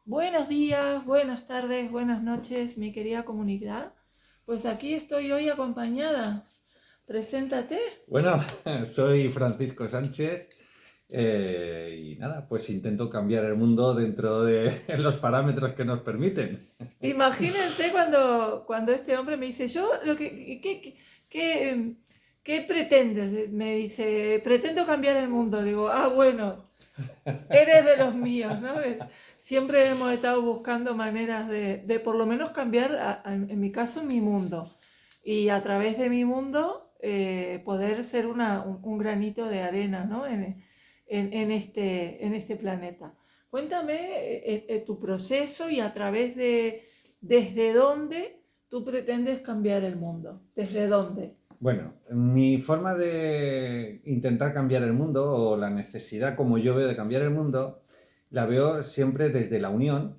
Buenos días, buenas tardes, buenas noches, mi querida comunidad. Pues aquí estoy hoy acompañada. Preséntate. Bueno, soy Francisco Sánchez y nada, pues intento cambiar el mundo dentro de los parámetros que nos permiten. Imagínense cuando este hombre me dice, yo lo qué- qué pretendes? Me dice, pretendo cambiar el mundo. Digo, bueno, eres de los míos, ¿no? Siempre hemos estado buscando maneras de por lo menos cambiar, en mi caso, mi mundo. Y a través de mi mundo poder ser un granito de arena, ¿no? En este planeta. Cuéntame tu proceso y a través de desde dónde tú pretendes cambiar el mundo. ¿Desde dónde? Bueno, mi forma de intentar cambiar el mundo o la necesidad como yo veo de cambiar el mundo, la veo siempre desde la unión,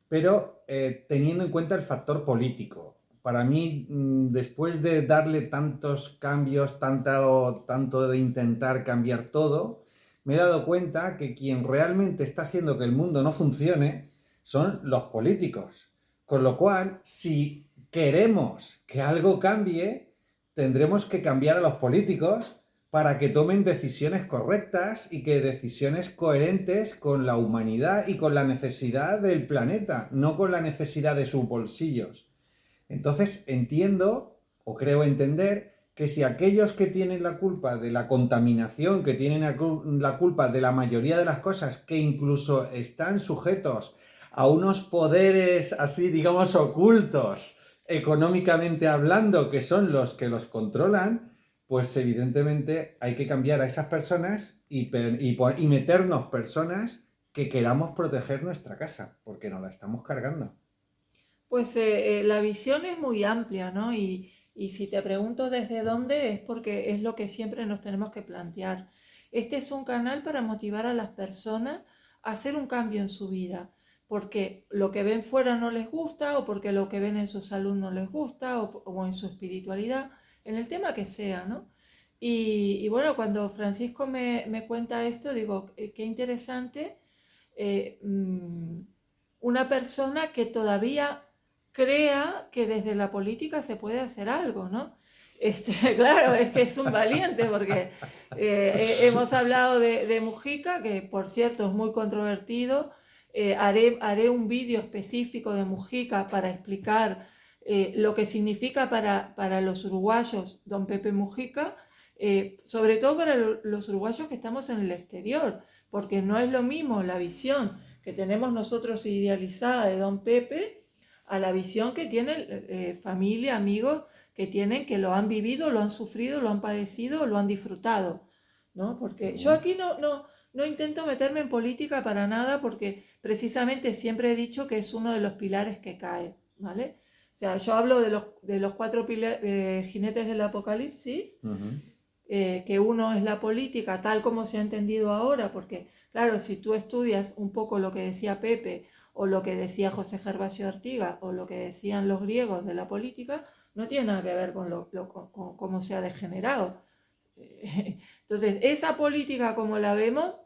pero teniendo en cuenta el factor político. Para mí, después de darle tantos cambios, tanto de intentar cambiar todo, me he dado cuenta que quien realmente está haciendo que el mundo no funcione son los políticos. Con lo cual, si queremos que algo cambie, tendremos que cambiar a los políticos para que tomen decisiones correctas y que decisiones coherentes con la humanidad y con la necesidad del planeta, no con la necesidad de sus bolsillos. Entonces entiendo, o creo entender, que si aquellos que tienen la culpa de la contaminación, que tienen la culpa de la mayoría de las cosas, que incluso están sujetos a unos poderes así, digamos, ocultos, económicamente hablando, que son los que los controlan, pues evidentemente hay que cambiar a esas personas y meternos personas que queramos proteger nuestra casa, porque nos la estamos cargando. Pues la visión es muy amplia, ¿no? Y si te pregunto desde dónde es porque es lo que siempre nos tenemos que plantear. Este es un canal para motivar a las personas a hacer un cambio en su vida, porque lo que ven fuera no les gusta o porque lo que ven en su salud no les gusta o en su espiritualidad, en el tema que sea, ¿no? Y bueno, cuando Francisco me cuenta esto, digo, qué interesante una persona que todavía crea que desde la política se puede hacer algo, ¿no? Claro, es que es un valiente porque hemos hablado de Mujica, que por cierto es muy controvertido. Haré un vídeo específico de Mujica para explicar lo que significa para los uruguayos don Pepe Mujica, sobre todo para los uruguayos que estamos en el exterior, porque no es lo mismo la visión que tenemos nosotros idealizada de don Pepe a la visión que tienen familia, amigos que tienen, que lo han vivido, lo han sufrido, lo han padecido, lo han disfrutado, ¿no? Porque yo aquí no intento meterme en política para nada porque precisamente siempre he dicho que es uno de los pilares que cae, ¿vale? O sea, yo hablo de los cuatro jinetes del apocalipsis, Uh -huh. que uno es la política tal como se ha entendido ahora, porque claro, si tú estudias un poco lo que decía Pepe o lo que decía José Gervasio Artigas o lo que decían los griegos de la política, no tiene nada que ver con cómo se ha degenerado. Entonces, esa política como la vemos,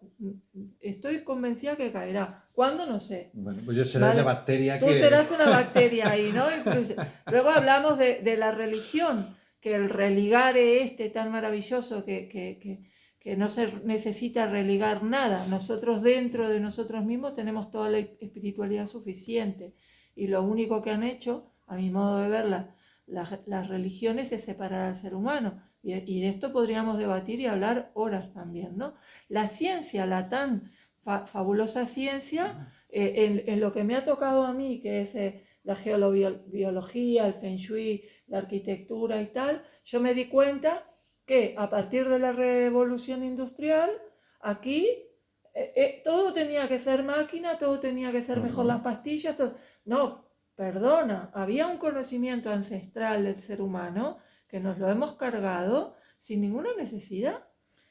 estoy convencida que caerá. ¿Cuándo? No sé. Bueno, pues yo seré la ¿Vale? bacteria Tú que... serás una bacteria ahí, ¿no? Incluso. Luego hablamos de la religión, que el religare tan maravilloso que no se necesita religar nada. Nosotros dentro de nosotros mismos tenemos toda la espiritualidad suficiente. Y lo único que han hecho, a mi modo de ver, las religiones es separar al ser humano. Y de esto podríamos debatir y hablar horas también, ¿no? La ciencia, la tan fabulosa ciencia, en lo que me ha tocado a mí, que es la geobiología, el feng shui, la arquitectura y tal, yo me di cuenta que a partir de la revolución industrial, aquí todo tenía que ser máquina, todo tenía que ser Uh mejor -huh. las pastillas. No, perdona, había un conocimiento ancestral del ser humano que nos lo hemos cargado sin ninguna necesidad.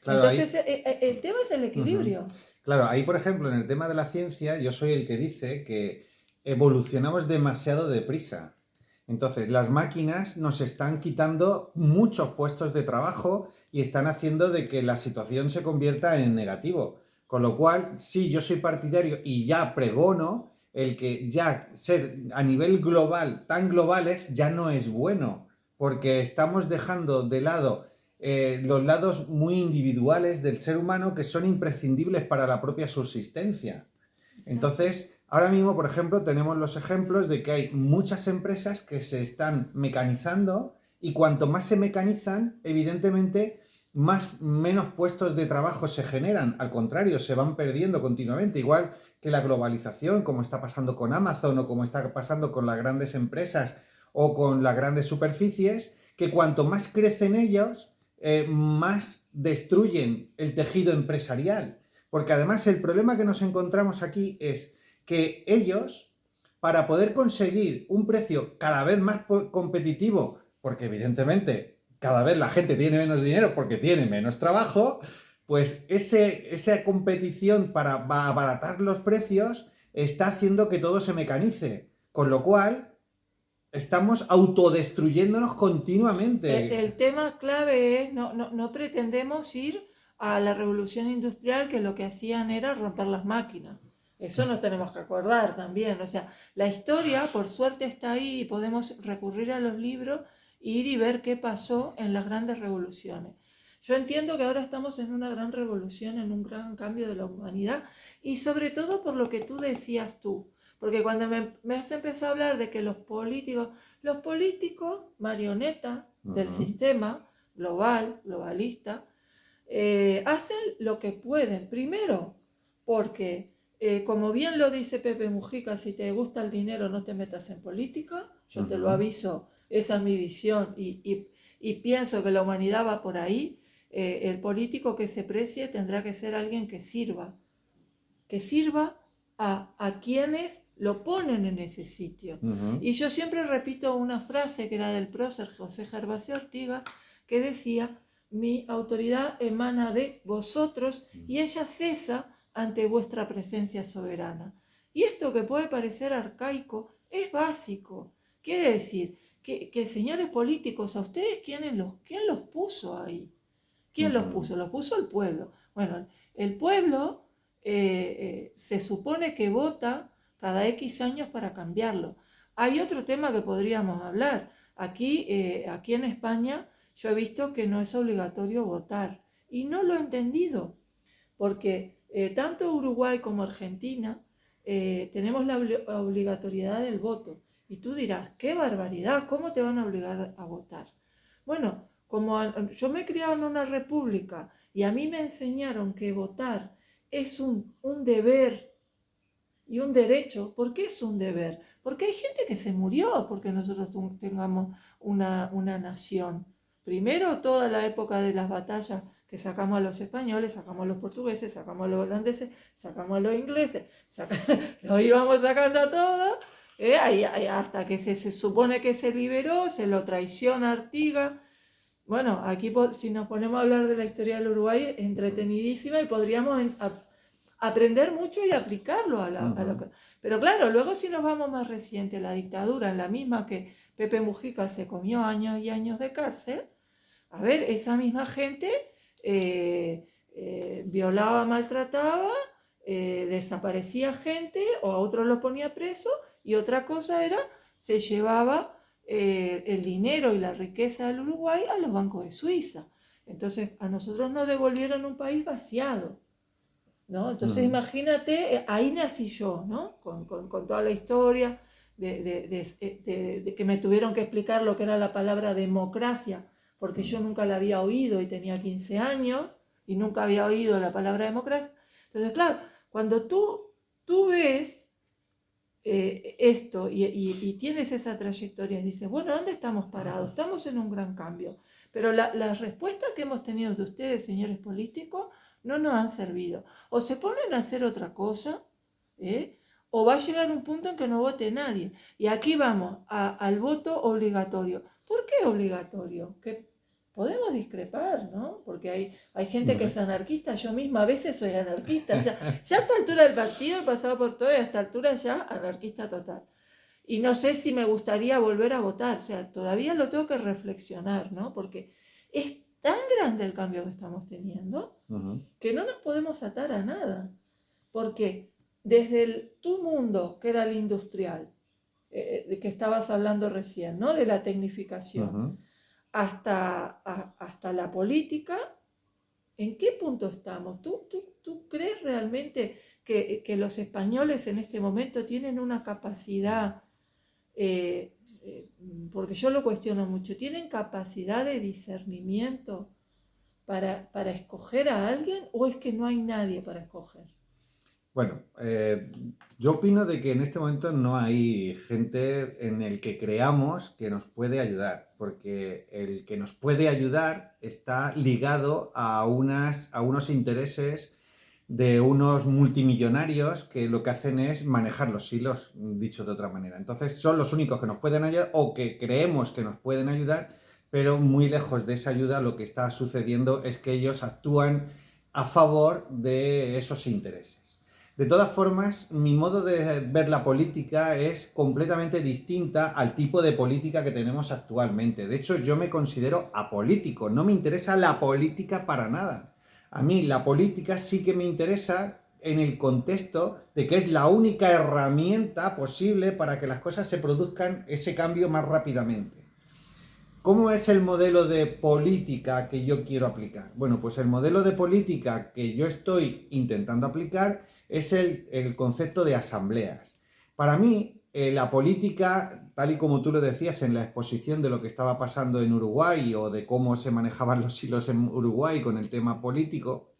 Claro, Entonces, ahí... el tema es el Uh -huh. equilibrio. Claro, ahí por ejemplo, en el tema de la ciencia, yo soy el que dice que evolucionamos demasiado deprisa. Entonces, las máquinas nos están quitando muchos puestos de trabajo y están haciendo de que la situación se convierta en negativo. Con lo cual, sí, yo soy partidario y ya pregono el que ya ser a nivel global, tan globales, ya no es bueno, porque estamos dejando de lado los lados muy individuales del ser humano que son imprescindibles para la propia subsistencia. Exacto. Entonces, ahora mismo, por ejemplo, tenemos los ejemplos de que hay muchas empresas que se están mecanizando y cuanto más se mecanizan, evidentemente, menos puestos de trabajo se generan. Al contrario, se van perdiendo continuamente. Igual que la globalización, como está pasando con Amazon o como está pasando con las grandes empresas o con las grandes superficies, que cuanto más crecen ellos, más destruyen el tejido empresarial. Porque además el problema que nos encontramos aquí es que ellos, para poder conseguir un precio cada vez más competitivo, porque evidentemente cada vez la gente tiene menos dinero porque tiene menos trabajo, pues esa competición para abaratar los precios está haciendo que todo se mecanice. Con lo cual, estamos autodestruyéndonos continuamente. El tema clave es, no pretendemos ir a la revolución industrial que lo que hacían era romper las máquinas. Eso nos tenemos que acordar también. O sea, la historia, por suerte, está ahí y podemos recurrir a los libros, ir y ver qué pasó en las grandes revoluciones. Yo entiendo que ahora estamos en una gran revolución, en un gran cambio de la humanidad y sobre todo por lo que tú decías tú. Porque cuando me has empezado a hablar de que los políticos, marionetas del sistema global, globalista, hacen lo que pueden. Primero, porque, como bien lo dice Pepe Mujica, si te gusta el dinero no te metas en política. Yo te lo aviso, esa es mi visión y pienso que la humanidad va por ahí. El político que se precie tendrá que ser alguien que sirva a quienes lo ponen en ese sitio. Y yo siempre repito una frase que era del prócer José Gervasio Ortiga, que decía: mi autoridad emana de vosotros y ella cesa ante vuestra presencia soberana. Y esto, que puede parecer arcaico, es básico. Quiere decir que señores políticos, ¿a ustedes quién los puso ahí? ¿Quién los puso? Los puso el pueblo. Bueno, el pueblo se supone que vota cada X años para cambiarlo. Hay otro tema que podríamos hablar. Aquí en España yo he visto que no es obligatorio votar y no lo he entendido, porque tanto Uruguay como Argentina tenemos la obligatoriedad del voto. Y tú dirás, qué barbaridad, ¿cómo te van a obligar a votar? Bueno, yo me he criado en una república y a mí me enseñaron que votar es un deber y un derecho. ¿Por qué es un deber? Porque hay gente que se murió porque nosotros tengamos una nación. Primero, toda la época de las batallas que sacamos a los españoles, sacamos a los portugueses, sacamos a los holandeses, sacamos a los ingleses, los íbamos sacando a todos, hasta que se supone que se liberó, se lo traiciona Artigas. Bueno, aquí si nos ponemos a hablar de la historia del Uruguay, es entretenidísima y podríamos aprender mucho y aplicarlo a lo que... Pero claro, luego si nos vamos más reciente, la dictadura, en la misma que Pepe Mujica se comió años y años de cárcel, a ver, esa misma gente violaba, maltrataba, desaparecía gente o a otros los ponía preso, y otra cosa era, se llevaba el dinero y la riqueza del Uruguay a los bancos de Suiza. Entonces a nosotros nos devolvieron un país vaciado, ¿no? Entonces imagínate, ahí nací yo, ¿no? Con toda la historia de que me tuvieron que explicar lo que era la palabra democracia, porque yo nunca la había oído y tenía 15 años y nunca había oído la palabra democracia. Entonces, claro, cuando tú ves esto y tienes esa trayectoria, dices, bueno, ¿dónde estamos parados? Estamos en un gran cambio. Pero las respuestas que hemos tenido de ustedes, señores políticos, no nos han servido. O se ponen a hacer otra cosa, o va a llegar un punto en que no vote nadie. Y aquí vamos al voto obligatorio. ¿Por qué obligatorio? Que podemos discrepar, ¿no? Porque hay gente No que sé. es anarquista, yo misma a veces soy anarquista, ya a esta altura del partido he pasado por todo y a esta altura ya anarquista total. Y no sé si me gustaría volver a votar, o sea, todavía lo tengo que reflexionar, ¿no? Porque es tan grande el cambio que estamos teniendo que no nos podemos atar a nada. ¿Por qué? desde tu mundo, que era el industrial, de que estabas hablando recién, ¿no? De la tecnificación, Ujú. hasta la política, ¿en qué punto estamos? ¿Tú crees realmente que los españoles en este momento tienen una capacidad, eh, eh, porque yo lo cuestiono mucho, tienen capacidad de discernimiento para escoger a alguien o es que no hay nadie para escoger? Bueno, yo opino de que en este momento no hay gente en el que creamos que nos puede ayudar, porque el que nos puede ayudar está ligado a unos intereses de unos multimillonarios que lo que hacen es manejar los hilos, dicho de otra manera. Entonces son los únicos que nos pueden ayudar o que creemos que nos pueden ayudar, pero muy lejos de esa ayuda lo que está sucediendo es que ellos actúan a favor de esos intereses. De todas formas, mi modo de ver la política es completamente distinta al tipo de política que tenemos actualmente. De hecho, yo me considero apolítico, no me interesa la política para nada. A mí la política sí que me interesa en el contexto de que es la única herramienta posible para que las cosas se produzcan ese cambio más rápidamente. ¿Cómo es el modelo de política que yo quiero aplicar? Bueno, pues el modelo de política que yo estoy intentando aplicar es el concepto de asambleas. Para mí, la política, tal y como tú lo decías en la exposición de lo que estaba pasando en Uruguay o de cómo se manejaban los hilos en Uruguay con el tema político,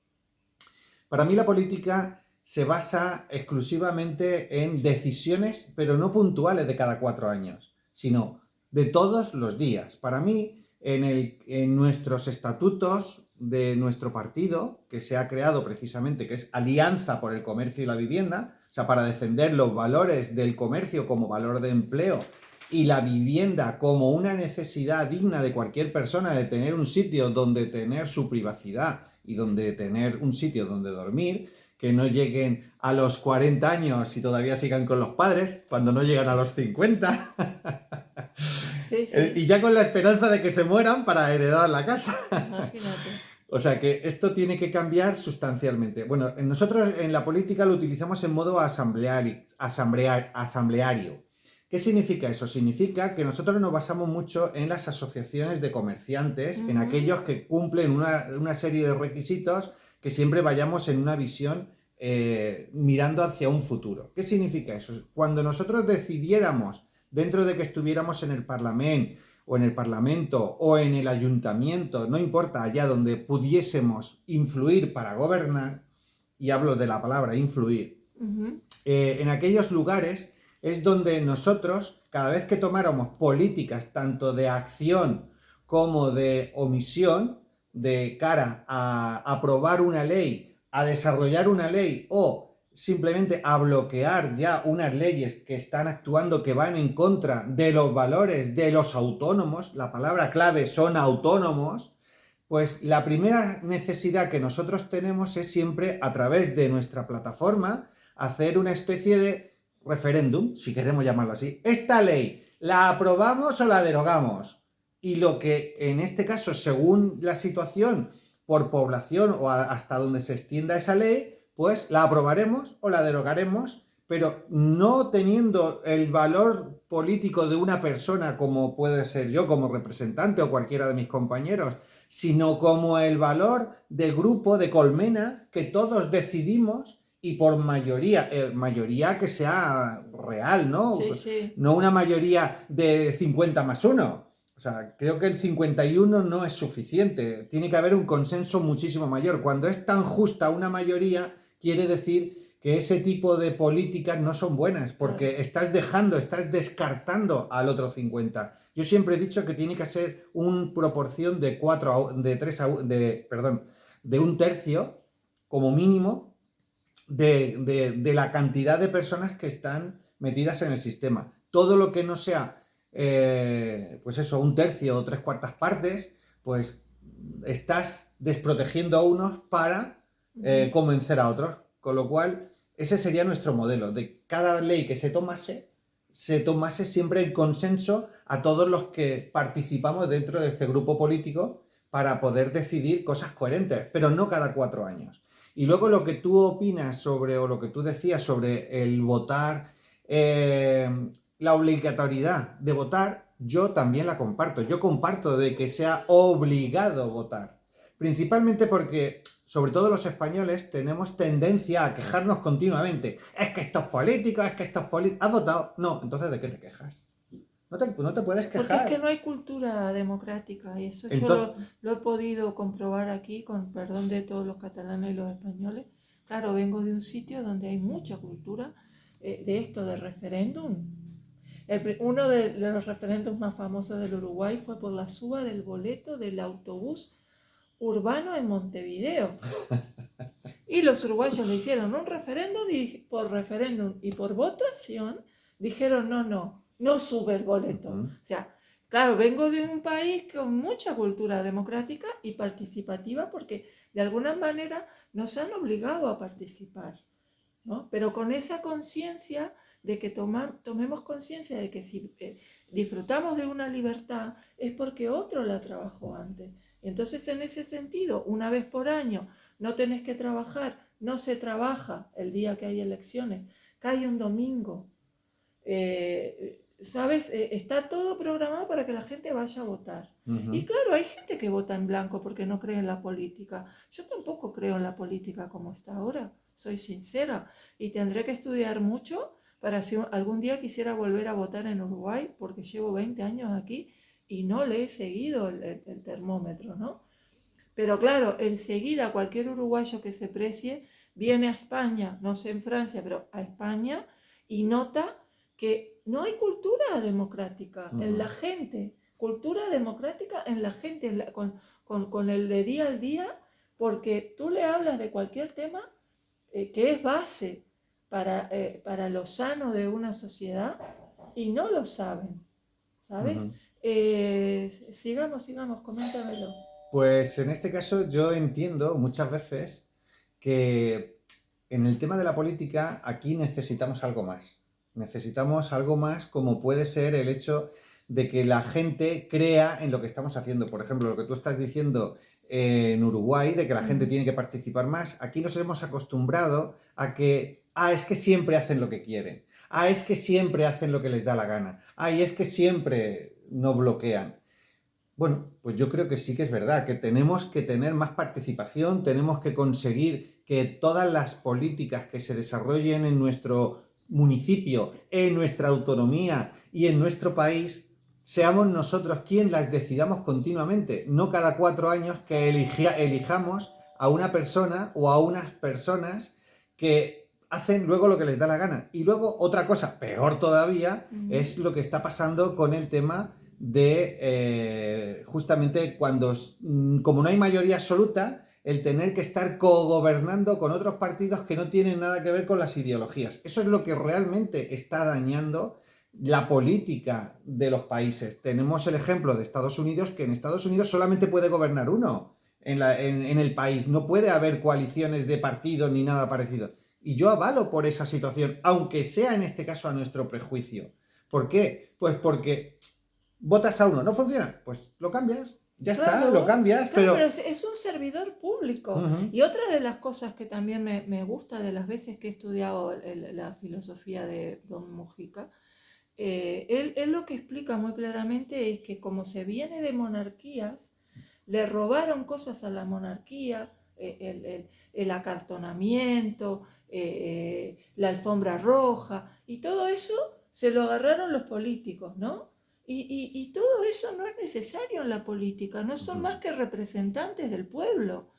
para mí la política se basa exclusivamente en decisiones, pero no puntuales de cada 4 años, sino de todos los días. Para mí, en nuestros estatutos de nuestro partido, que se ha creado precisamente, que es Alianza por el Comercio y la Vivienda, o sea, para defender los valores del comercio como valor de empleo y la vivienda como una necesidad digna de cualquier persona de tener un sitio donde tener su privacidad y donde tener un sitio donde dormir, que no lleguen a los 40 años y todavía sigan con los padres, cuando no llegan a los 50, Sí, y sí, ya con la esperanza de que se mueran para heredar la casa. imagínate. O sea que esto tiene que cambiar sustancialmente. Bueno, nosotros en la política lo utilizamos en modo asambleario. ¿Qué significa eso? Significa que nosotros nos basamos mucho en las asociaciones de comerciantes, en Ujú. aquellos que cumplen una serie de requisitos que siempre vayamos en una visión mirando hacia un futuro. ¿Qué significa eso? Cuando nosotros decidiéramos, dentro de que estuviéramos en el Parlamento, o en el Parlamento o en el Ayuntamiento, no importa, allá donde pudiésemos influir para gobernar, y hablo de la palabra influir, Ujú. en aquellos lugares es donde nosotros, cada vez que tomáramos políticas tanto de acción como de omisión, de cara a aprobar una ley, a desarrollar una ley o simplemente a bloquear ya unas leyes que están actuando, que van en contra de los valores de los autónomos, la palabra clave son autónomos, pues la primera necesidad que nosotros tenemos es siempre a través de nuestra plataforma hacer una especie de referéndum, si queremos llamarlo así. Esta ley, ¿la aprobamos o la derogamos? Y lo que en este caso, según la situación, por población o hasta donde se extienda esa ley, pues la aprobaremos o la derogaremos, pero no teniendo el valor político de una persona como puede ser yo como representante o cualquiera de mis compañeros, sino como el valor de grupo, de colmena, que todos decidimos y por mayoría, mayoría que sea real, ¿no? Sí, sí. No una mayoría de 50 más 1. O sea, creo que el 51 no es suficiente. Tiene que haber un consenso muchísimo mayor. Cuando es tan justa una mayoría, quiere decir que ese tipo de políticas no son buenas, Claro. porque estás descartando al otro 50. Yo siempre he dicho que tiene que ser una proporción de 4 de 3 perdón, de un tercio como mínimo de la cantidad de personas que están metidas en el sistema. Todo lo que no sea, pues eso, un tercio o 3/4 partes, pues estás desprotegiendo a unos para Ujú. convencer a otros. Con lo cual, ese sería nuestro modelo. De cada ley que se tomase siempre en consenso a todos los que participamos dentro de este grupo político para poder decidir cosas coherentes, pero no cada 4 años. Y luego lo que tú opinas sobre, o lo que tú decías sobre el votar, la obligatoriedad de votar, yo también la comparto. Yo comparto de que sea obligado votar. Principalmente porque, sobre todo los españoles, tenemos tendencia a quejarnos continuamente. Es que estos políticos, es que estos políticos... ¿Has votado? No, entonces ¿de qué te quejas? No te puedes Porque es que quejar. no hay cultura democrática y eso yo Entonces, lo he podido comprobar aquí, con perdón de todos los catalanes y los españoles. Claro, vengo de un sitio donde hay mucha cultura de esto de referéndum. Uno de los referéndums más famosos del Uruguay fue por la suba del boleto del autobús urbano en Montevideo. Y los uruguayos le hicieron un referéndum y por referéndum y por votación dijeron no sube el boleto. uh-huh. O sea, claro, vengo de un país con mucha cultura democrática y participativa porque de alguna manera nos han obligado a participar, ¿no? Pero con esa conciencia de que tomemos conciencia de que si disfrutamos de una libertad es porque otro la trabajó antes. Entonces, en ese sentido, una vez por año no tenés que trabajar, no se trabaja el día que hay elecciones, cae un domingo. ¿Sabes? Está todo programado para que la gente vaya a votar. Uh-huh. Y claro, hay gente que vota en blanco porque no cree en la política. Yo tampoco creo en la política como está ahora, soy sincera. Y tendré que estudiar mucho para si algún día quisiera volver a votar en Uruguay, porque llevo 20 años aquí y no le he seguido el termómetro, ¿no? Pero claro, enseguida cualquier uruguayo que se precie viene a España, no sé en Francia, pero a España y nota que no hay cultura democrática en la gente, cultura democrática en la gente, con el de día al día, porque tú le hablas de cualquier tema que es base para lo sano de una sociedad y no lo saben, ¿sabes? Sigamos, coméntamelo. Pues en este caso yo entiendo muchas veces que en el tema de la política aquí necesitamos algo más. Necesitamos algo más como puede ser el hecho de que la gente crea en lo que estamos haciendo. Por ejemplo, lo que tú estás diciendo en Uruguay, de que la gente tiene que participar más. Aquí nos hemos acostumbrado a que, es que siempre hacen lo que quieren. Es que siempre hacen lo que les da la gana. Y es que siempre no bloquean. Bueno, pues yo creo que sí que es verdad, que tenemos que tener más participación, tenemos que conseguir que todas las políticas que se desarrollen en nuestro municipio, en nuestra autonomía y en nuestro país, seamos nosotros quien las decidamos continuamente, no cada 4 años que elijamos a una persona o a unas personas que hacen luego lo que les da la gana. Y luego otra cosa, peor todavía, es lo que está pasando con el tema de justamente cuando, como no hay mayoría absoluta, el tener que estar cogobernando con otros partidos que no tienen nada que ver con las ideologías. Eso es lo que realmente está dañando la política de los países. Tenemos el ejemplo de Estados Unidos, que en Estados Unidos solamente puede gobernar uno en el país. No puede haber coaliciones de partidos ni nada parecido. Y yo avalo por esa situación, aunque sea en este caso a nuestro prejuicio. ¿Por qué? Pues porque votas a uno, ¿no funciona? Pues lo cambias, ya Claro, está, lo cambias, claro, pero es un servidor público. Uh-huh. Y otra de las cosas que también me gusta de las veces que he estudiado la filosofía de Don Mujica, él lo que explica muy claramente es que como se viene de monarquías, le robaron cosas a la monarquía, el acartonamiento, la alfombra roja, y todo eso se lo agarraron los políticos, ¿no? Y todo eso no es necesario en la política, no son más que representantes del pueblo,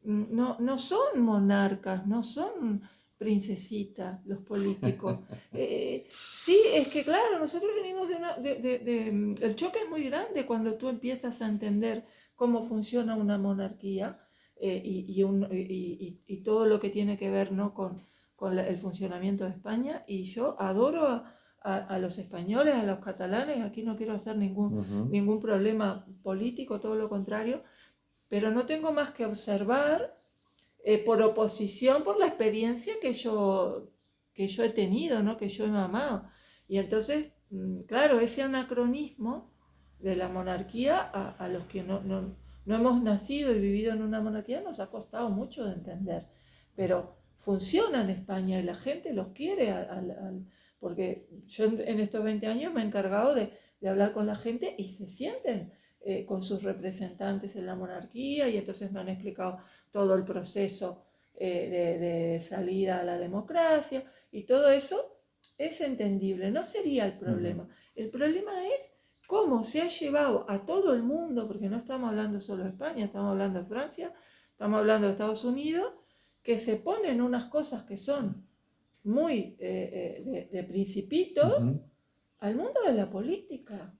no son monarcas, no son princesitas los políticos. Sí, es que claro, nosotros venimos el choque es muy grande cuando tú empiezas a entender cómo funciona una monarquía y todo lo que tiene que ver, ¿no? con el funcionamiento de España, y yo adoro a los españoles, a los catalanes, aquí no quiero hacer ningún problema político, todo lo contrario, pero no tengo más que observar por oposición, por la experiencia que yo he tenido, ¿no? Que yo he mamado. Y entonces, claro, ese anacronismo de la monarquía a los que no hemos nacido y vivido en una monarquía nos ha costado mucho de entender. pero funciona en España y la gente los quiere, porque yo en estos 20 años me he encargado de hablar con la gente y se sienten con sus representantes en la monarquía y entonces me han explicado todo el proceso de salida a la democracia y todo eso es entendible, no sería el problema. Ujú. El problema es cómo se ha llevado a todo el mundo, porque no estamos hablando solo de España, estamos hablando de Francia, estamos hablando de Estados Unidos, que se ponen unas cosas que son muy de principito Ujú. al mundo de la política.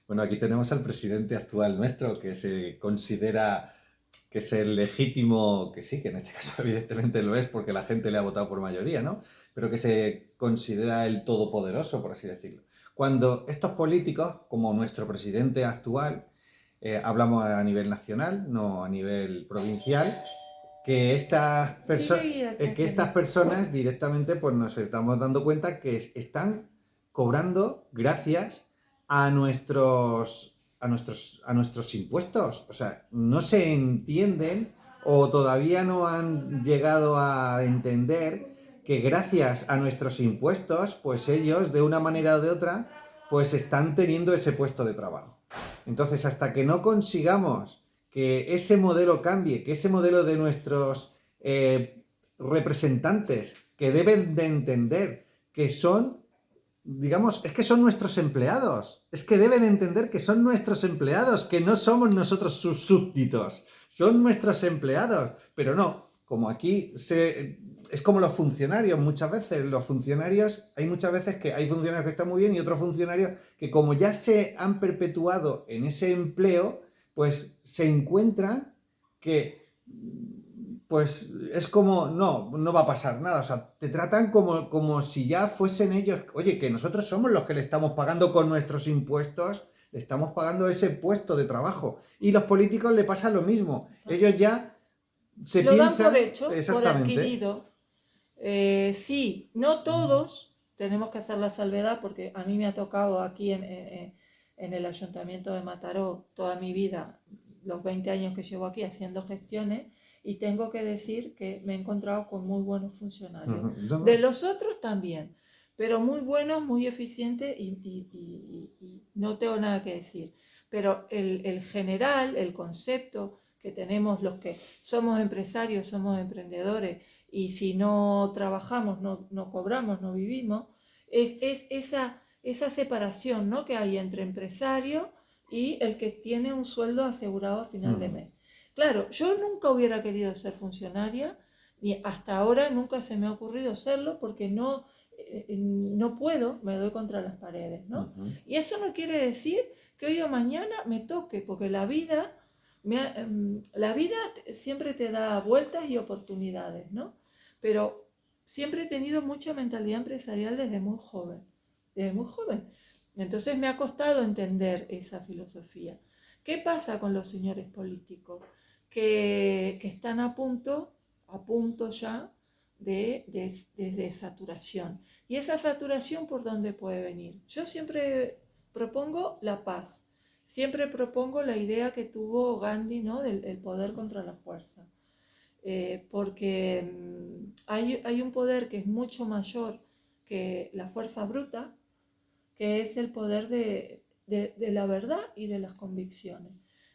Bueno, aquí tenemos al presidente actual nuestro, que se considera que es el legítimo, que sí, que en este caso evidentemente lo es porque la gente le ha votado por mayoría, ¿no? Pero que se considera el todopoderoso, por así decirlo. Cuando estos políticos, como nuestro presidente actual, hablamos a nivel nacional, no a nivel provincial, que que estas personas directamente pues nos estamos dando cuenta que están cobrando gracias a nuestros impuestos. O sea, no se entienden o todavía no han llegado a entender que gracias a nuestros impuestos, pues ellos de una manera o de otra, pues están teniendo ese puesto de trabajo. Entonces, hasta que no consigamos que ese modelo cambie, que ese modelo de nuestros representantes, que deben de entender que son, digamos, es que son nuestros empleados, es que deben entender que son nuestros empleados, que no somos nosotros sus súbditos, son nuestros empleados, pero no, como aquí es como los funcionarios, muchas veces los funcionarios, hay muchas veces que hay funcionarios que están muy bien y otros funcionarios que como ya se han perpetuado en ese empleo, pues se encuentran que pues es como, no va a pasar nada, o sea, te tratan como si ya fuesen ellos, oye, que nosotros somos los que le estamos pagando con nuestros impuestos, le estamos pagando ese puesto de trabajo. Y los políticos le pasa lo mismo, ellos ya se Lo dan por piensan, hecho, por exactamente. adquirido. Sí, no todos, tenemos que hacer la salvedad porque a mí me ha tocado aquí en el ayuntamiento de Mataró toda mi vida, los 20 años que llevo aquí haciendo gestiones, y tengo que decir que me he encontrado con muy buenos funcionarios. No, De no. los otros también, pero muy buenos, muy eficientes y no tengo nada que decir. Pero el general, el concepto que tenemos los que somos empresarios, somos emprendedores, y si no trabajamos, no cobramos, no vivimos, es esa separación, ¿no?, que hay entre empresario y el que tiene un sueldo asegurado a final de mes. Claro, yo nunca hubiera querido ser funcionaria, ni hasta ahora nunca se me ha ocurrido serlo porque no puedo, me doy contra las paredes, ¿no? Ujú. Y eso no quiere decir que hoy o mañana me toque, porque la vida siempre te da vueltas y oportunidades, ¿no? Pero siempre he tenido mucha mentalidad empresarial desde muy joven, desde muy joven. Entonces me ha costado entender esa filosofía. ¿Qué pasa con los señores políticos? Que están a punto ya de saturación. ¿Y esa saturación por dónde puede venir? Yo siempre propongo la paz. Siempre propongo la idea que tuvo Gandhi, ¿no?, del el poder contra la fuerza. Porque hay un poder que es mucho mayor que la fuerza bruta, que es el poder de la verdad y de las convicciones.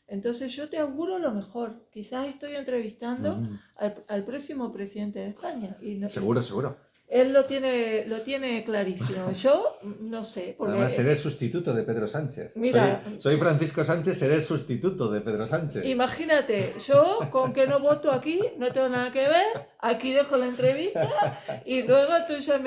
Entonces yo te auguro lo mejor. Quizás estoy entrevistando Ujú. al próximo presidente de España Seguro, seguro. él lo tiene clarísimo. Yo no sé, Además, porque seré el sustituto de Pedro Sánchez. mira, Soy Francisco Sánchez, seré el sustituto de Pedro Sánchez. imagínate, yo con que no voto aquí, no tengo nada que ver, aquí dejo la entrevista y luego tú ya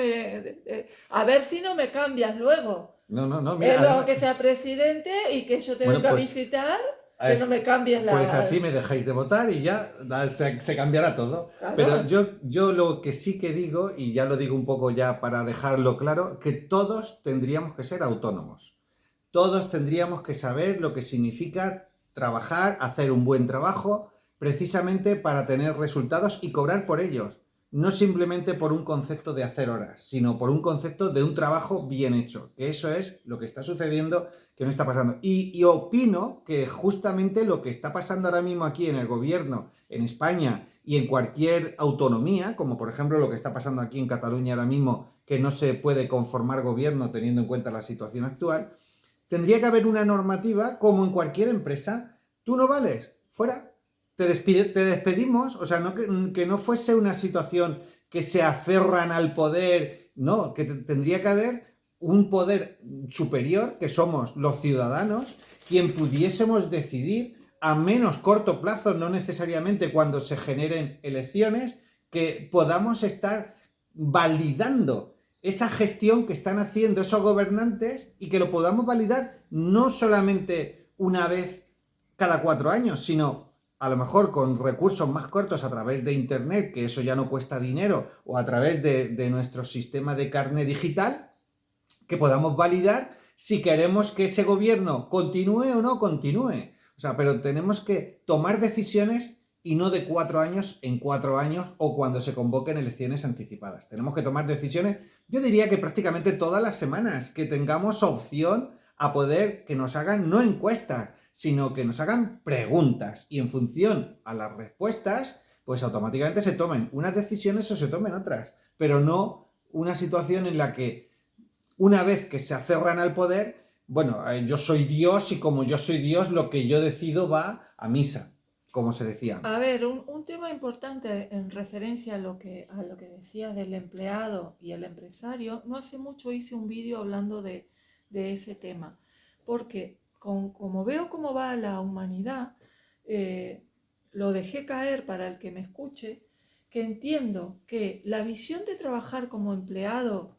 a ver si no me cambias luego. No, no, no, mira, Luego además, que sea presidente y que yo te bueno, venga a pues, visitar, que no me cambies pues la... así me dejáis de votar y ya se cambiará todo. Pero Claro, yo lo que sí que digo, y ya lo digo un poco ya para dejarlo claro, que todos tendríamos que ser autónomos. Todos tendríamos que saber lo que significa trabajar, hacer un buen trabajo, precisamente para tener resultados y cobrar por ellos. No simplemente por un concepto de hacer horas, sino por un concepto de un trabajo bien hecho. Que eso es lo que está sucediendo, que no está pasando. Y opino que justamente lo que está pasando ahora mismo aquí en el gobierno, en España y en cualquier autonomía, como por ejemplo lo que está pasando aquí en Cataluña ahora mismo, que no se puede conformar gobierno teniendo en cuenta la situación actual, tendría que haber una normativa como en cualquier empresa. Tú no vales, fuera, te despedimos, o sea, que no fuese una situación que se aferran al poder, no, que tendría que haber un poder superior, que somos los ciudadanos, quien pudiésemos decidir a menos corto plazo, no necesariamente cuando se generen elecciones, que podamos estar validando esa gestión que están haciendo esos gobernantes y que lo podamos validar no solamente una vez cada 4 años, sino a lo mejor con recursos más cortos a través de internet, que eso ya no cuesta dinero, o a través de nuestro sistema de carne digital, que podamos validar si queremos que ese gobierno continúe o no continúe. O sea, pero tenemos que tomar decisiones y no de 4 años en 4 años o cuando se convoquen elecciones anticipadas. Tenemos que tomar decisiones, yo diría que prácticamente todas las semanas, que tengamos opción a poder que nos hagan no encuestas, sino que nos hagan preguntas y en función a las respuestas, pues automáticamente se tomen unas decisiones o se tomen otras, pero no una situación en la que una vez que se aferran al poder, bueno, yo soy Dios y como yo soy Dios, lo que yo decido va a misa, como se decía. A ver, un tema importante en referencia a lo que decías del empleado y el empresario, no hace mucho hice un vídeo hablando de ese tema, porque como veo cómo va la humanidad, lo dejé caer para el que me escuche, que entiendo que la visión de trabajar como empleado,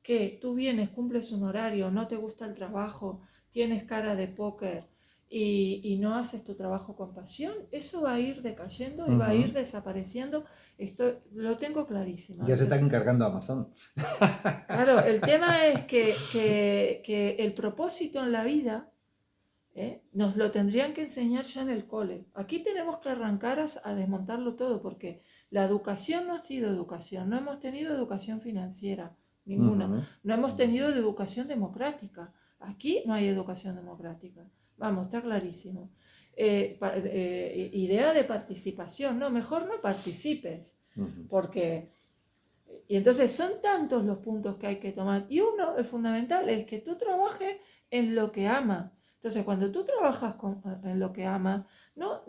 que tú vienes, cumples un horario, no te gusta el trabajo, tienes cara de póker y no haces tu trabajo con pasión, eso va a ir decayendo y va a ir desapareciendo. Esto lo tengo clarísimo. Ya se está encargando Amazon. Claro, el tema es que el propósito en la vida nos lo tendrían que enseñar ya en el cole. Aquí tenemos que arrancar a desmontarlo todo porque la educación no ha sido educación, no hemos tenido educación financiera. Ninguna. No hemos tenido educación democrática. Aquí no hay educación democrática. Vamos, está clarísimo. Idea de participación. No, mejor no participes. Porque... Y entonces son tantos los puntos que hay que tomar. Y uno, el fundamental, es que tú trabajes en lo que amas. Entonces, cuando tú trabajas en lo que amas, no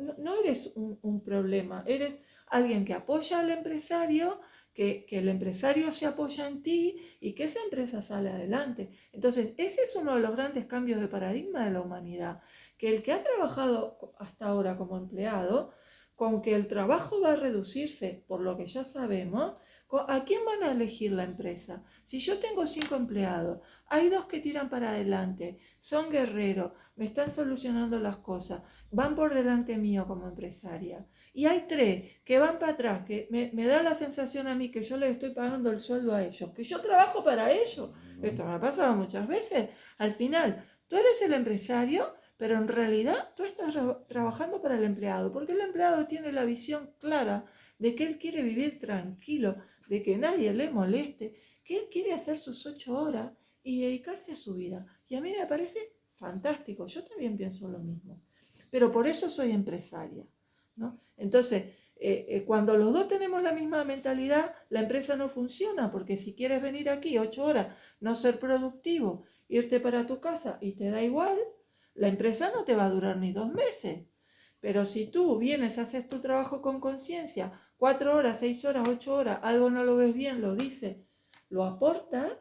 eres un problema. Eres alguien que apoya al empresario, que el empresario se apoya en ti y que esa empresa sale adelante. Entonces, ese es uno de los grandes cambios de paradigma de la humanidad, que el que ha trabajado hasta ahora como empleado, con que el trabajo va a reducirse, por lo que ya sabemos, ¿a quién van a elegir la empresa? Si yo tengo 5 empleados, hay 2 que tiran para adelante, son guerreros, me están solucionando las cosas, van por delante mío como empresaria. Y hay 3 que van para atrás, que me da la sensación a mí que yo les estoy pagando el sueldo a ellos, que yo trabajo para ellos. Esto me ha pasado muchas veces. Al final, tú eres el empresario, pero en realidad tú estás trabajando para el empleado, porque el empleado tiene la visión clara de que él quiere vivir tranquilo, de que nadie le moleste, que él quiere hacer sus 8 horas y dedicarse a su vida. Y a mí me parece fantástico, yo también pienso lo mismo, pero por eso soy empresaria, ¿no? Entonces, cuando los dos tenemos la misma mentalidad, la empresa no funciona, porque si quieres venir aquí 8 horas, no ser productivo, irte para tu casa y te da igual, la empresa no te va a durar ni 2 meses. Pero si tú vienes, haces tu trabajo con conciencia, 4 horas, 6 horas, 8 horas, algo no lo ves bien, lo dices, lo aportas,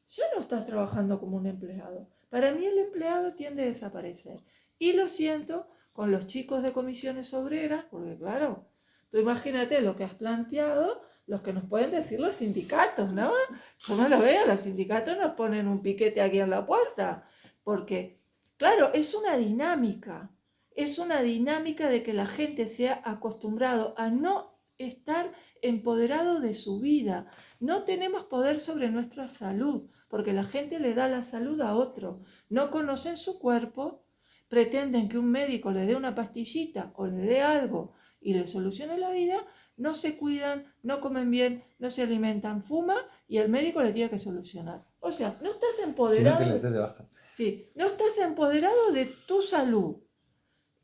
ya no estás trabajando como un empleado. Para mí el empleado tiende a desaparecer. Y lo siento con los chicos de comisiones obreras, porque claro, tú imagínate lo que has planteado, los que nos pueden decir los sindicatos, ¿no? Yo no lo veo, los sindicatos nos ponen un piquete aquí en la puerta, porque claro, es una dinámica de que la gente se ha acostumbrado a no estar empoderado de su vida. No tenemos poder sobre nuestra salud, porque la gente le da la salud a otro. No conocen su cuerpo, pretenden que un médico le dé una pastillita o le dé algo y le solucione la vida, no se cuidan, no comen bien, no se alimentan, fuman y el médico le tiene que solucionar. O sea, no estás empoderado. Sino que les dé de baja. Sí, no estás empoderado de tu salud.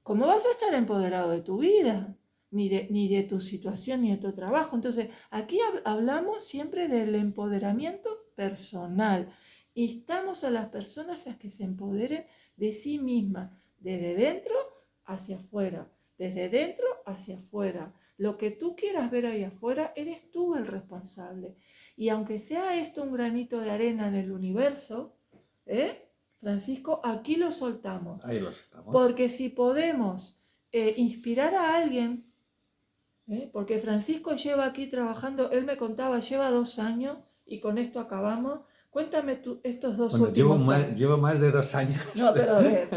¿Cómo vas a estar empoderado de tu vida? ni de tu situación, ni de tu trabajo. Entonces, aquí hablamos siempre del empoderamiento personal. Instamos a las personas a que se empoderen de sí mismas, desde dentro hacia afuera, desde dentro hacia afuera. Lo que tú quieras ver ahí afuera, eres tú el responsable. Y aunque sea esto un granito de arena en el universo, Francisco, aquí lo soltamos. Ahí lo soltamos. Porque si podemos inspirar a alguien, porque Francisco lleva aquí trabajando, él me contaba, lleva 2 años, y con esto acabamos. Cuéntame tú estos dos últimos años. Llevo más de 2 años. No, pero a ver.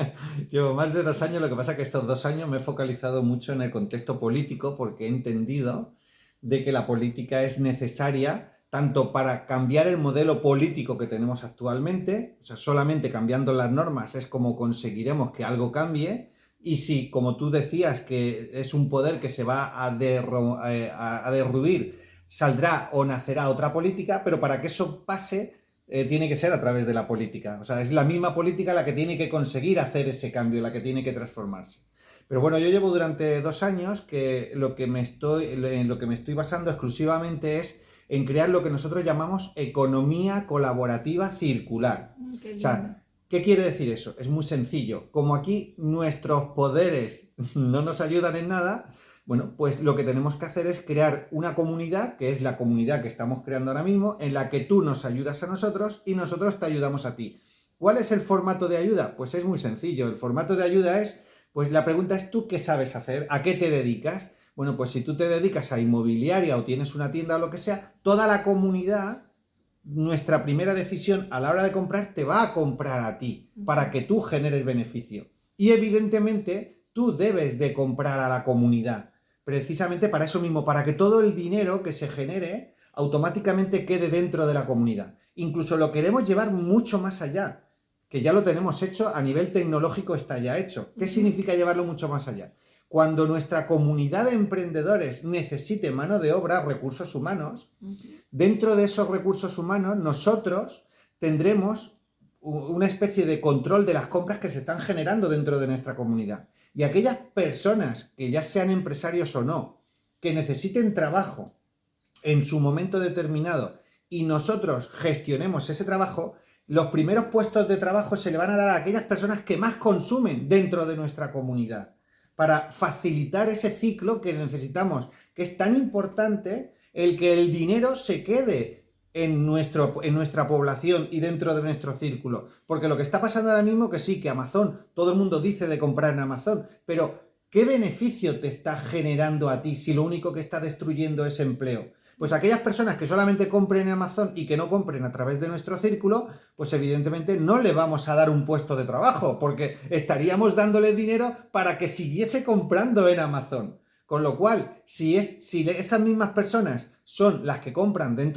Llevo más de 2 años, lo que pasa es que estos 2 años me he focalizado mucho en el contexto político porque he entendido de que la política es necesaria tanto para cambiar el modelo político que tenemos actualmente, o sea, solamente cambiando las normas es como conseguiremos que algo cambie, y si, como tú decías, que es un poder que se va a derruir, saldrá o nacerá otra política, pero para que eso pase tiene que ser a través de la política. O sea, es la misma política la que tiene que conseguir hacer ese cambio, la que tiene que transformarse. Pero bueno, yo llevo durante 2 años que en lo que me estoy basando exclusivamente es en crear lo que nosotros llamamos economía colaborativa circular. Qué O sea, lindo. ¿qué quiere decir eso? Es muy sencillo. Como aquí nuestros poderes no nos ayudan en nada, bueno, pues lo que tenemos que hacer es crear una comunidad, que es la comunidad que estamos creando ahora mismo, en la que tú nos ayudas a nosotros y nosotros te ayudamos a ti. ¿Cuál es el formato de ayuda? Pues es muy sencillo. El formato de ayuda es, pues la pregunta es tú qué sabes hacer, a qué te dedicas. Bueno, pues si tú te dedicas a inmobiliaria o tienes una tienda o lo que sea, toda la comunidad, nuestra primera decisión a la hora de comprar te va a comprar a ti para que tú generes beneficio. Y evidentemente tú debes de comprar a la comunidad, precisamente para eso mismo, para que todo el dinero que se genere automáticamente quede dentro de la comunidad. Incluso lo queremos llevar mucho más allá, que ya lo tenemos hecho, a nivel tecnológico está ya hecho. ¿Qué significa llevarlo mucho más allá? Cuando nuestra comunidad de emprendedores necesite mano de obra, recursos humanos, dentro de esos recursos humanos nosotros tendremos una especie de control de las compras que se están generando dentro de nuestra comunidad. Y aquellas personas, que ya sean empresarios o no, que necesiten trabajo en su momento determinado y nosotros gestionemos ese trabajo, los primeros puestos de trabajo se le van a dar a aquellas personas que más consumen dentro de nuestra comunidad, para facilitar ese ciclo que necesitamos, que es tan importante el que el dinero se quede en nuestra población y dentro de nuestro círculo. Porque lo que está pasando ahora mismo, que sí, que Amazon, todo el mundo dice de comprar en Amazon, pero ¿qué beneficio te está generando a ti si lo único que está destruyendo es empleo? Pues aquellas personas que solamente compren en Amazon y que no compren a través de nuestro círculo, pues evidentemente no le vamos a dar un puesto de trabajo, porque estaríamos dándole dinero para que siguiese comprando en Amazon. Con lo cual, si esas mismas personas son las que compran dentro